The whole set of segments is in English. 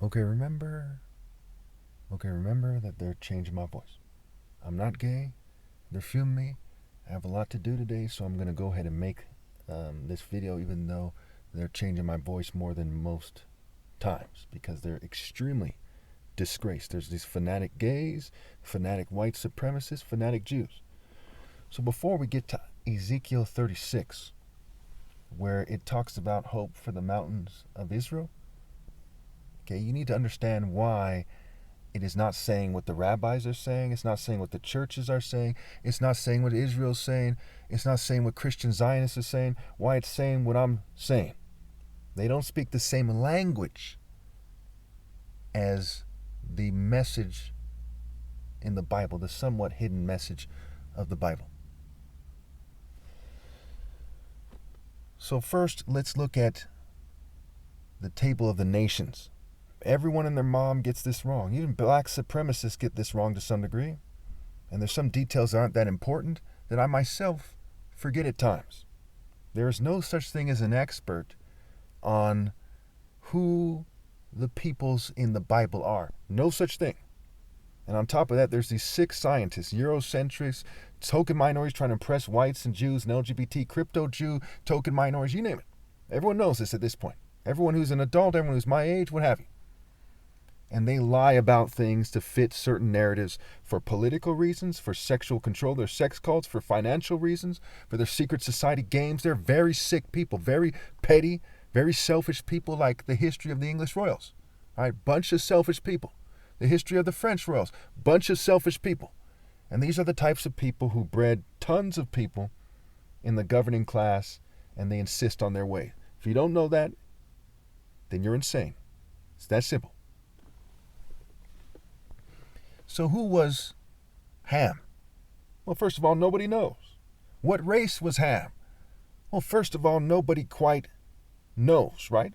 Okay, remember. Okay, remember that they're changing my voice. I'm not gay. They're filming me. I have a lot to do today, so I'm gonna go ahead and make this video, even though they're changing my voice more than most times because they're extremely disgraced. There's these fanatic gays, fanatic white supremacists, fanatic Jews. So before we get to Ezekiel 36, where it talks about hope for the mountains of Israel, okay, you need to understand why it is not saying what the rabbis are saying. It's not saying what the churches are saying. It's not saying what Israel's saying. It's not saying what Christian Zionists are saying. Why it's saying what I'm saying. They don't speak the same language as the message in the Bible, the somewhat hidden message of the Bible. So first, let's look at the table of the nations. Everyone and their mom gets this wrong. Even black supremacists get this wrong to some degree. And there's some details that aren't that important that I myself forget at times. There is no such thing as an expert on who the peoples in the Bible are. No such thing. And on top of that, there's these sick scientists, Eurocentrics, token minorities trying to impress whites and Jews and LGBT, crypto Jew, token minorities, you name it. Everyone knows this at this point. Everyone who's an adult, everyone who's my age, what have you. And they lie about things to fit certain narratives for political reasons, for sexual control, their sex cults, for financial reasons, for their secret society games. They're very sick people, very petty, very selfish people, like the history of the English royals. All right, bunch of selfish people. The history of the French royals, bunch of selfish people. And these are the types of people who bred tons of people in the governing class, and they insist on their way. If you don't know that, then you're insane. It's that simple. So who was Ham? Well, first of all, nobody knows. What race was Ham? Well, first of all, nobody quite knows, right?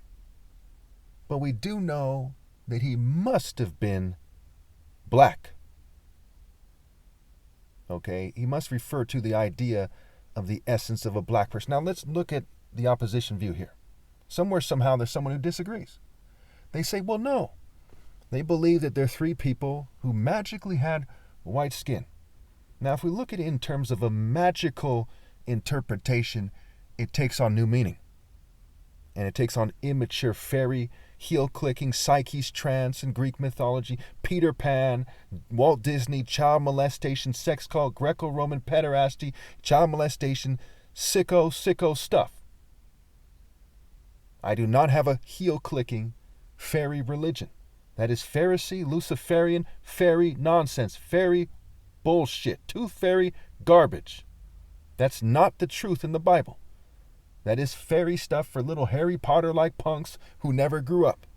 But we do know that he must have been black. Okay, he must refer to the idea of the essence of a black person. Now let's look at the opposition view here. Somewhere, somehow, there's someone who disagrees. They say, well, no. They believe that there are three people who magically had white skin. Now, if we look at it in terms of a magical interpretation, it takes on new meaning. And it takes on immature fairy, heel-clicking, Psyche's trance in Greek mythology, Peter Pan, Walt Disney, child molestation, sex cult, Greco-Roman pederasty, child molestation, sicko stuff. I do not have a heel-clicking fairy religion. That is Pharisee, Luciferian, fairy nonsense, fairy bullshit, tooth fairy garbage. That's not the truth in the Bible. That is fairy stuff for little Harry Potter-like punks who never grew up.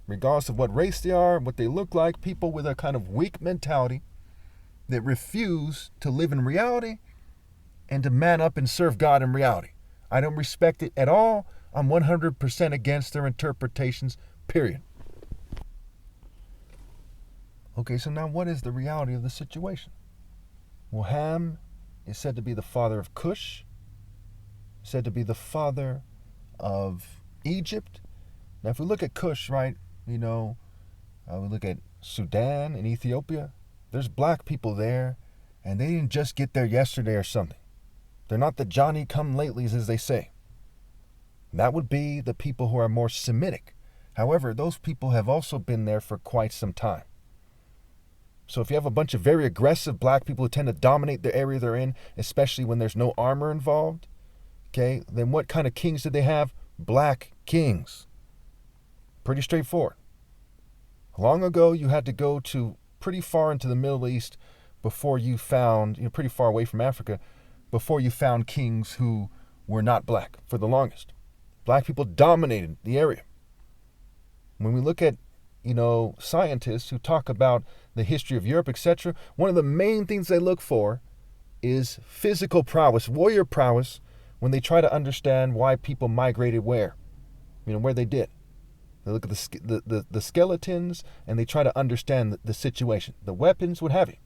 Regardless of what race they are, what they look like, people with a kind of weak mentality that refuse to live in reality and to man up and serve God in reality. I don't respect it at all. I'm 100% against their interpretations, period. Okay, so now what is the reality of the situation? Well, Ham is said to be the father of Cush, said to be the father of Egypt. Now, if we look at Cush, right, we look at Sudan and Ethiopia, there's black people there, and they didn't just get there yesterday or something. They're not the Johnny-come-latelys, as they say. That would be the people who are more Semitic. However, those people have also been there for quite some time. So if you have a bunch of very aggressive black people who tend to dominate the area they're in, especially when there's no armor involved, okay, then what kind of kings did they have? Black kings. Pretty straightforward. Long ago, you had to go to pretty far into the Middle East before you found, pretty far away from Africa, before you found kings who were not black for the longest. Black people dominated the area. When we look at scientists who talk about the history of Europe, etc., one of the main things they look for is physical prowess, warrior prowess, when they try to understand why people migrated where they did. They look at the skeletons and they try to understand the situation, the weapons, what have you.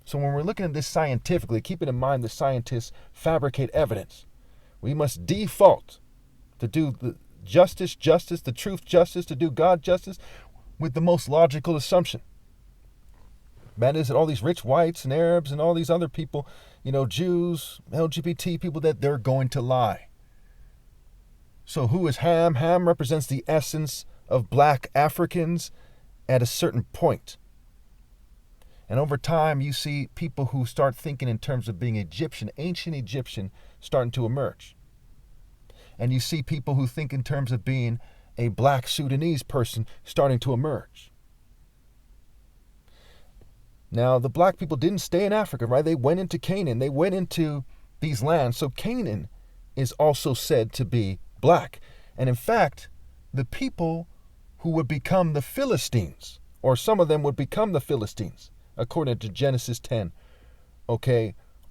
So when we're looking at this scientifically, keeping in mind that scientists fabricate evidence, we must default to do justice, the truth, justice, to do God justice, with the most logical assumption. That is that all these rich whites and Arabs and all these other people, Jews, LGBT people, that they're going to lie. So who is Ham? Ham represents the essence of black Africans at a certain point. And over time, you see people who start thinking in terms of being Egyptian, ancient Egyptian, starting to emerge. And you see people who think in terms of being a black Sudanese person starting to emerge. Now, the black people didn't stay in Africa, right? They went into Canaan. They went into these lands. So Canaan is also said to be black. And in fact, the people who would become the Philistines, or some of them would become the Philistines, according to Genesis 10,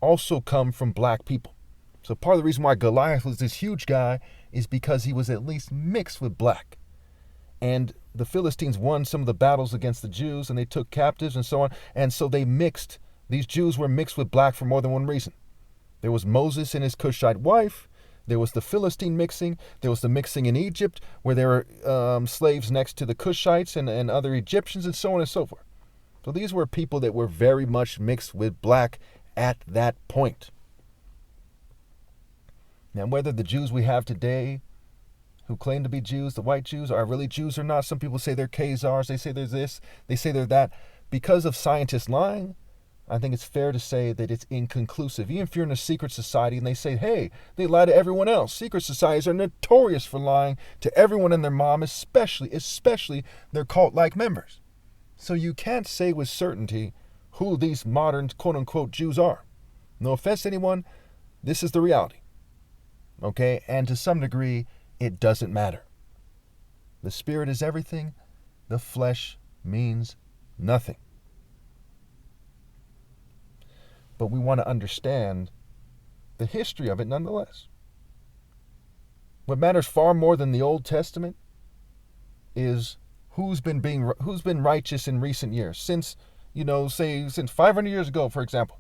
also come from black people. So part of the reason why Goliath was this huge guy is because he was at least mixed with black. And the Philistines won some of the battles against the Jews, and they took captives and so on. And so these Jews were mixed with black for more than one reason. There was Moses and his Cushite wife. There was the Philistine mixing. There was the mixing in Egypt, where there were slaves next to the Cushites and other Egyptians, and so on and so forth. So these were people that were very much mixed with black at that point. Now, whether the Jews we have today who claim to be Jews, the white Jews, are really Jews or not, some people say they're Khazars, they say they're this, they say they're that. Because of scientists lying, I think it's fair to say that it's inconclusive. Even if you're in a secret society and they say, hey, they lie to everyone else. Secret societies are notorious for lying to everyone and their mom, especially their cult-like members. So you can't say with certainty who these modern quote-unquote Jews are. No offense to anyone, this is the reality. And to some degree, it doesn't matter. The spirit is everything. The flesh means nothing. But we want to understand the history of it nonetheless. What matters far more than the Old Testament is who's been righteous in recent years. Since 500 years ago, for example,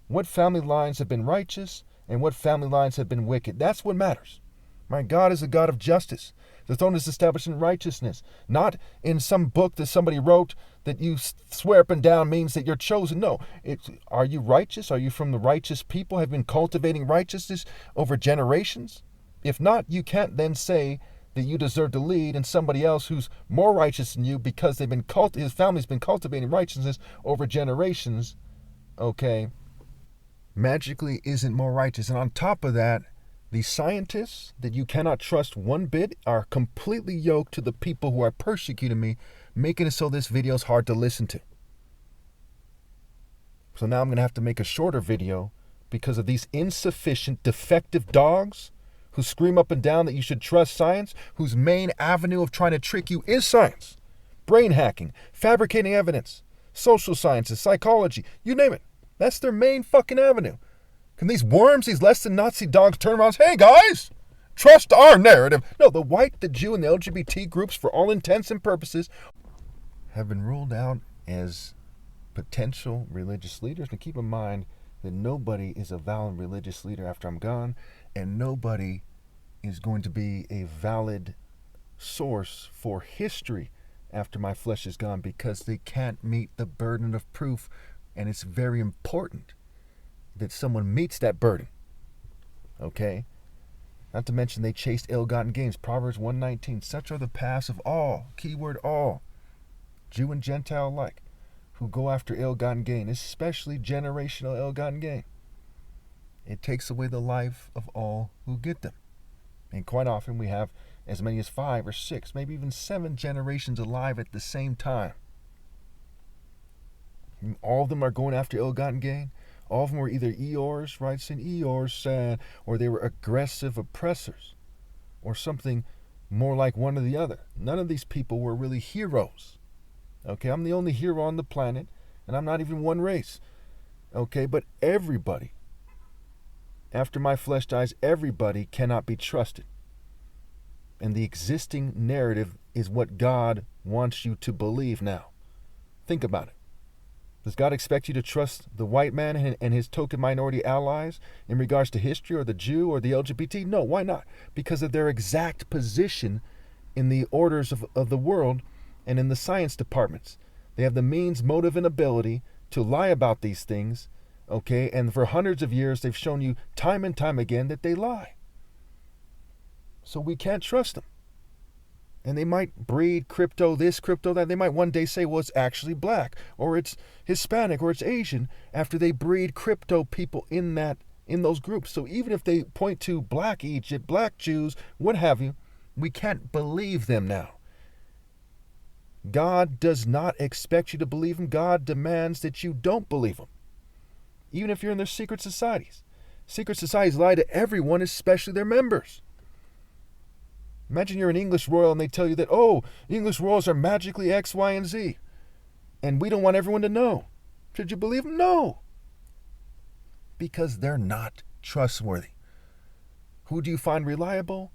what family lines have been righteous and what family lines have been wicked. That's what matters. My God is a God of justice. The throne is established in righteousness, not in some book that somebody wrote that you swear up and down means that you're chosen. No, are you righteous? Are you from the righteous people? Have been cultivating righteousness over generations? If not, you can't then say that you deserve to lead and somebody else who's more righteous than you because his family's been cultivating righteousness over generations, magically isn't more righteous. And on top of that, the scientists that you cannot trust one bit are completely yoked to the people who are persecuting me, making it so this video is hard to listen to. So now I'm going to have to make a shorter video because of these insufficient, defective dogs who scream up and down that you should trust science, whose main avenue of trying to trick you is science. Brain hacking, fabricating evidence, social sciences, psychology, you name it. That's their main fucking avenue. Can these worms, these less than Nazi dogs turn around and say, hey guys, trust our narrative? No, the white, the Jew, and the LGBT groups, for all intents and purposes, have been ruled out as potential religious leaders. And keep in mind that nobody is a valid religious leader after I'm gone, and nobody is going to be a valid source for history after my flesh is gone, because they can't meet the burden of proof. And it's very important that someone meets that burden. Not to mention they chased ill-gotten gains. Proverbs 1:19, such are the paths of all, keyword all, Jew and Gentile alike, who go after ill-gotten gain, especially generational ill-gotten gain. It takes away the life of all who get them. And quite often we have as many as 5 or 6, maybe even 7 generations alive at the same time. All of them are going after ill-gotten gain. All of them were either Eeyores, right? Saying Eeyores sad, or they were aggressive oppressors, or something more like one or the other. None of these people were really heroes. I'm the only hero on the planet, and I'm not even one race. But everybody, after my flesh dies, everybody cannot be trusted. And the existing narrative is what God wants you to believe now. Think about it. Does God expect you to trust the white man and his token minority allies in regards to history, or the Jew, or the LGBT? No, why not? Because of their exact position in the orders of the world and in the science departments. They have the means, motive, and ability to lie about these things, okay? And for hundreds of years, they've shown you time and time again that they lie. So we can't trust them. And they might breed crypto this, crypto that. They might one day say, well, it's actually black, or it's Hispanic, or it's Asian, after they breed crypto people in those groups. So even if they point to black Egypt, black Jews, what have you, we can't believe them now. God does not expect you to believe him. God demands that you don't believe him. Even if you're in their secret societies. Secret societies lie to everyone, especially their members. Imagine you're an English royal and they tell you that, oh, English royals are magically X, Y, and Z. And we don't want everyone to know. Should you believe them? No. Because they're not trustworthy. Who do you find reliable?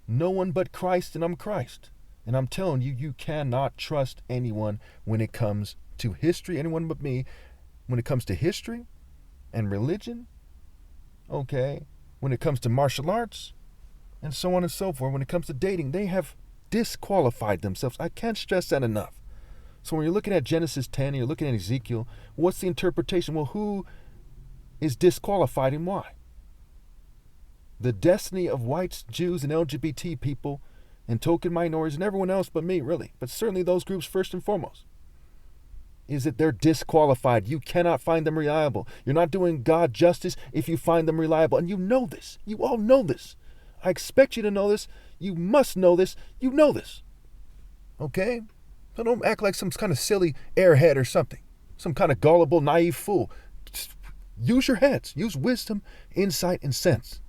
No one but Christ, and I'm Christ. And I'm telling you, you cannot trust anyone when it comes to history, anyone but me, when it comes to history and religion, okay, when it comes to martial arts, and so on and so forth. When it comes to dating, they have disqualified themselves. I can't stress that enough. So when you're looking at Genesis 10 and you're looking at Ezekiel, what's the interpretation? Well, who is disqualified and why? The destiny of whites, Jews, and LGBT people, and token minorities, and everyone else but me, really, but certainly those groups first and foremost, is that they're disqualified. You cannot find them reliable. You're not doing God justice if you find them reliable. And you know this. You all know this. I expect you to know this. You must know this. You know this. Okay? So don't act like some kind of silly airhead or something. Some kind of gullible, naive fool. Just use your heads. Use wisdom, insight, and sense.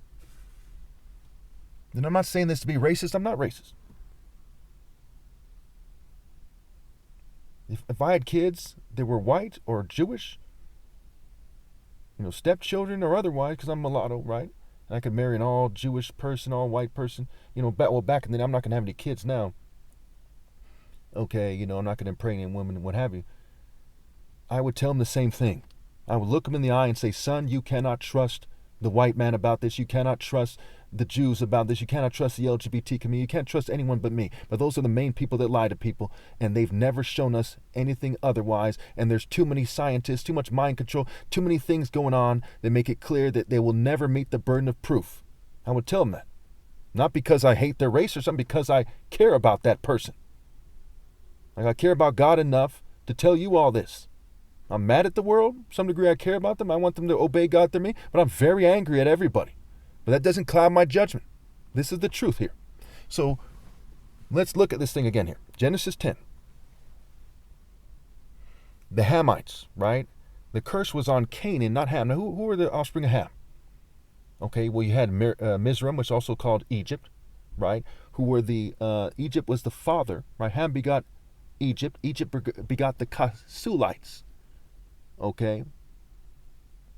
And I'm not saying this to be racist. I'm not racist. If I had kids that were white or Jewish, stepchildren or otherwise, because I'm mulatto, right? And I could marry an all Jewish person, all white person. Back in the day, I'm not going to have any kids now. Okay, I'm not going to impregnate women and what have you. I would tell them the same thing. I would look them in the eye and say, son, you cannot trust the white man about this. You cannot trust the Jews about this. You cannot trust the LGBT community. You can't trust anyone but me. But those are the main people that lie to people, and they've never shown us anything otherwise. And there's too many scientists, too much mind control, too many things going on that make it clear that they will never meet the burden of proof. I would tell them that. Not because I hate their race or something, because I care about that person. Like I care about God enough to tell you all this. I'm mad at the world. To some degree I care about them. I want them to obey God through me. But I'm very angry at everybody. But that doesn't cloud my judgment. This is the truth here. So let's look at this thing again here. Genesis 10. The Hamites, right? The curse was on Canaan, not Ham. Now, who were the offspring of Ham? Okay, well, you had Mizraim, which is also called Egypt, right? Egypt was the father, right? Ham begot Egypt. Egypt begot the Kasulites, okay?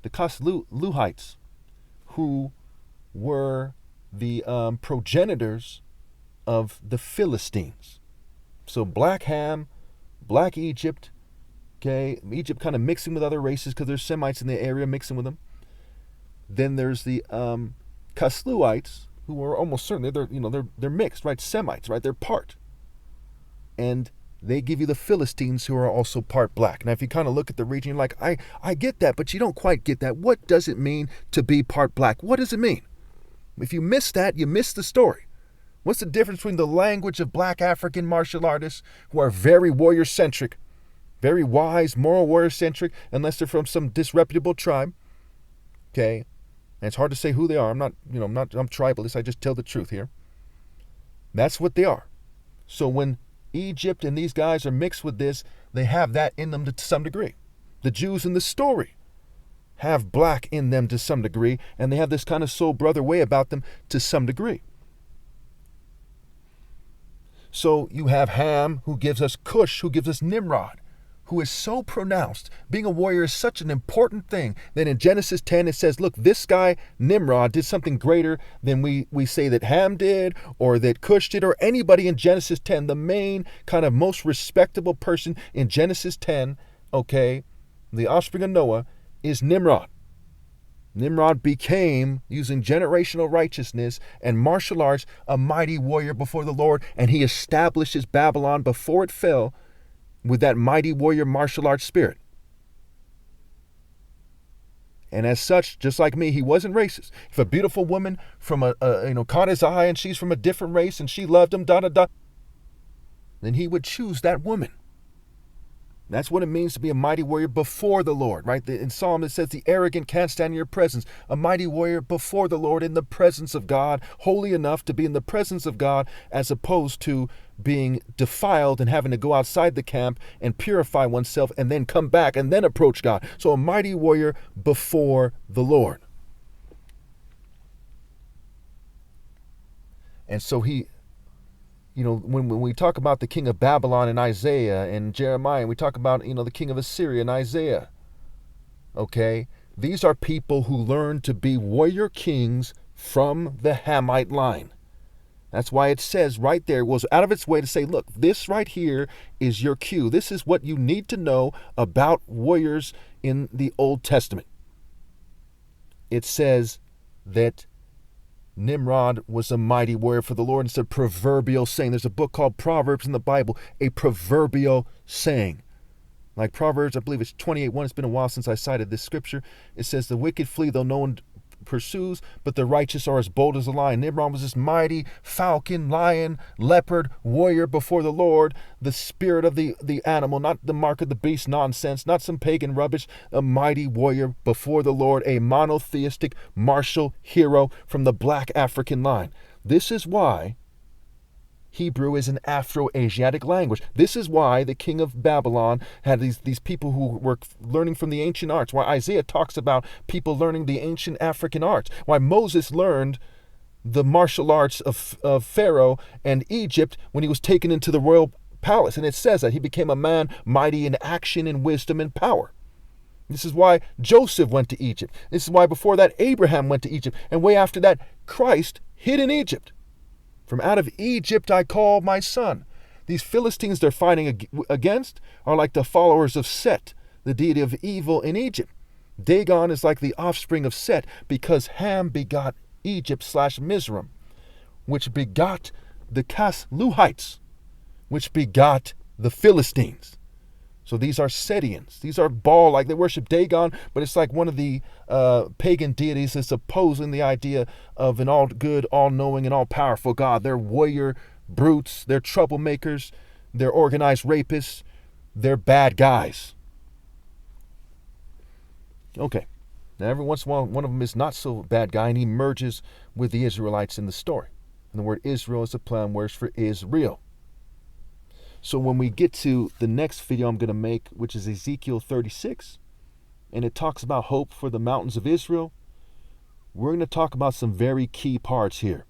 The Kasluhites, who were the progenitors of the Philistines. So black Ham, black Egypt, okay? Egypt kind of mixing with other races because there's Semites in the area mixing with them. Then there's the Kasluhites, who are almost certainly they're mixed, right? Semites, right? They're part. And they give you the Philistines, who are also part black. Now, if you kind of look at the region, you're like, I get that, but you don't quite get that. What does it mean to be part black? What does it mean? If you miss that, you miss the story. What's the difference between the language of black African martial artists, who are very warrior-centric, very wise, moral warrior-centric, unless they're from some disreputable tribe, okay? And it's hard to say who they are. I'm tribalist. I just tell the truth here. That's what they are. So when Egypt and these guys are mixed with this, they have that in them to some degree. The Jews in the story have black in them to some degree, and they have this kind of soul brother way about them to some degree. So you have Ham, who gives us Cush, who gives us Nimrod, who is so pronounced. Being a warrior is such an important thing that in Genesis 10 it says, look, this guy Nimrod did something greater than we say that Ham did, or that Cush did, or anybody in Genesis 10. The main kind of most respectable person in Genesis 10, okay, the offspring of Noah, is Nimrod. Nimrod became, using generational righteousness and martial arts, a mighty warrior before the Lord, and he established his Babylon before it fell with that mighty warrior martial arts spirit. And as such, just like me, he wasn't racist. If a beautiful woman from caught his eye and she's from a different race and she loved him, then he would choose that woman. That's what it means to be a mighty warrior before the Lord, right? In Psalm it says, the arrogant can't stand in your presence. A mighty warrior before the Lord, in the presence of God, holy enough to be in the presence of God, as opposed to being defiled and having to go outside the camp and purify oneself and then come back and then approach God. So a mighty warrior before the Lord. And so he, when we talk about the king of Babylon in Isaiah and Jeremiah, and we talk about, the king of Assyria in Isaiah, okay, these are people who learned to be warrior kings from the Hamite line. That's why it says right there, it goes out of its way to say, look, this right here is your cue. This is what you need to know about warriors in the Old Testament. It says that Nimrod was a mighty warrior for the Lord. It's a proverbial saying. There's a book called Proverbs in the Bible, a proverbial saying. Like Proverbs, I believe it's 28:1. It's been a while since I cited this scripture. It says, the wicked flee though no one pursues, but the righteous are as bold as a lion. Nimrod was this mighty falcon, lion, leopard, warrior before the Lord, the spirit of the animal, not the mark of the beast nonsense, not some pagan rubbish, a mighty warrior before the Lord, a monotheistic martial hero from the black African line. This is why Hebrew is an Afro-Asiatic language. This is why the king of Babylon had these people who were learning from the ancient arts, why Isaiah talks about people learning the ancient African arts, why Moses learned the martial arts of Pharaoh and Egypt when he was taken into the royal palace. And it says that he became a man mighty in action and wisdom and power. This is why Joseph went to Egypt. This is why before that Abraham went to Egypt. And way after that, Christ hid in Egypt. From out of Egypt I call my son. These Philistines they're fighting against are like the followers of Set, the deity of evil in Egypt. Dagon is like the offspring of Set because Ham begot Egypt/Mizraim, which begot the Casluhites, which begot the Philistines. So these are Setians. These are Baal, like they worship Dagon, but it's like one of the pagan deities that's opposing the idea of an all-good, all-knowing, and all-powerful God. They're warrior brutes. They're troublemakers. They're organized rapists. They're bad guys. Okay. Now, every once in a while, one of them is not so bad guy, and he merges with the Israelites in the story. And the word Israel is a play on words for Israel. So when we get to the next video I'm going to make, which is Ezekiel 36, and it talks about hope for the mountains of Israel, we're going to talk about some very key parts here.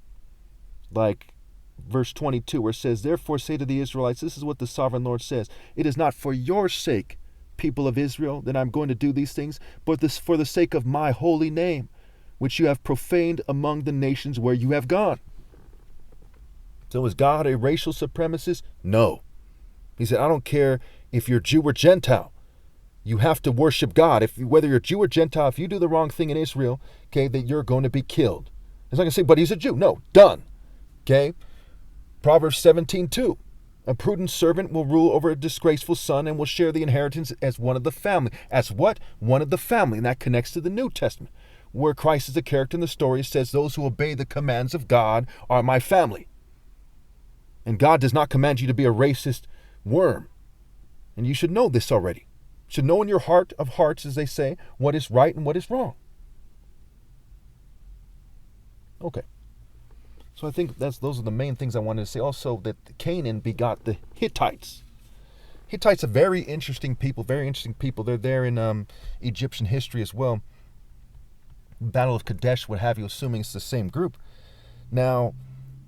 Like verse 22, where it says, therefore say to the Israelites, this is what the sovereign Lord says, it is not for your sake, people of Israel, that I'm going to do these things, but this for the sake of my holy name, which you have profaned among the nations where you have gone. So is God a racial supremacist? No. He said, I don't care if you're Jew or Gentile. You have to worship God. Whether you're Jew or Gentile, if you do the wrong thing in Israel, okay, that you're going to be killed. It's not going to say, but he's a Jew. No, done. Okay? Proverbs 17:2. A prudent servant will rule over a disgraceful son and will share the inheritance as one of the family. As what? One of the family. And that connects to the New Testament, where Christ is a character in the story, says, those who obey the commands of God are my family. And God does not command you to be a racist worm. And you should know this already. You should know in your heart of hearts, as they say, what is right and what is wrong. Okay. So I think those are the main things I wanted to say. Also, that Canaan begot the Hittites. Hittites are very interesting people. They're there in Egyptian history as well. Battle of Kadesh, what have you, assuming it's the same group. Now,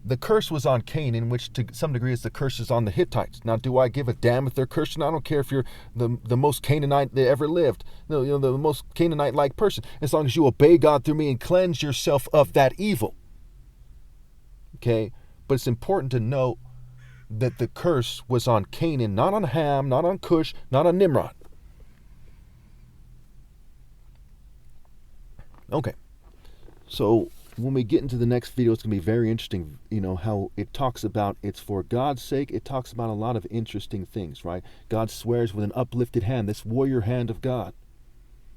the curse was on Canaan, which to some degree is the curse is on the Hittites. Now, do I give a damn if they're cursed? I don't care if you're the most Canaanite that ever lived, the most Canaanite-like person, as long as you obey God through me and cleanse yourself of that evil. Okay? But it's important to note that the curse was on Canaan, not on Ham, not on Cush, not on Nimrod. Okay. So when we get into the next video, it's going to be very interesting, how it talks about it's for God's sake. It talks about a lot of interesting things, right? God swears with an uplifted hand, this warrior hand of God.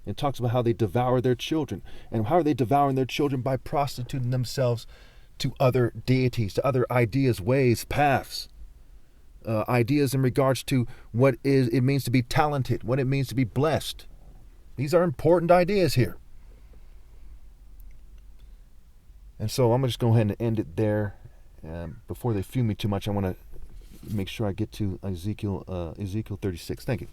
It talks about how they devour their children. And how are they devouring their children? By prostituting themselves to other deities, to other ideas, ways, paths. Ideas in regards to what it means to be talented, what it means to be blessed. These are important ideas here. And so I'm just going to go ahead and end it there. Before they fume me too much, I want to make sure I get to Ezekiel 36. Thank you.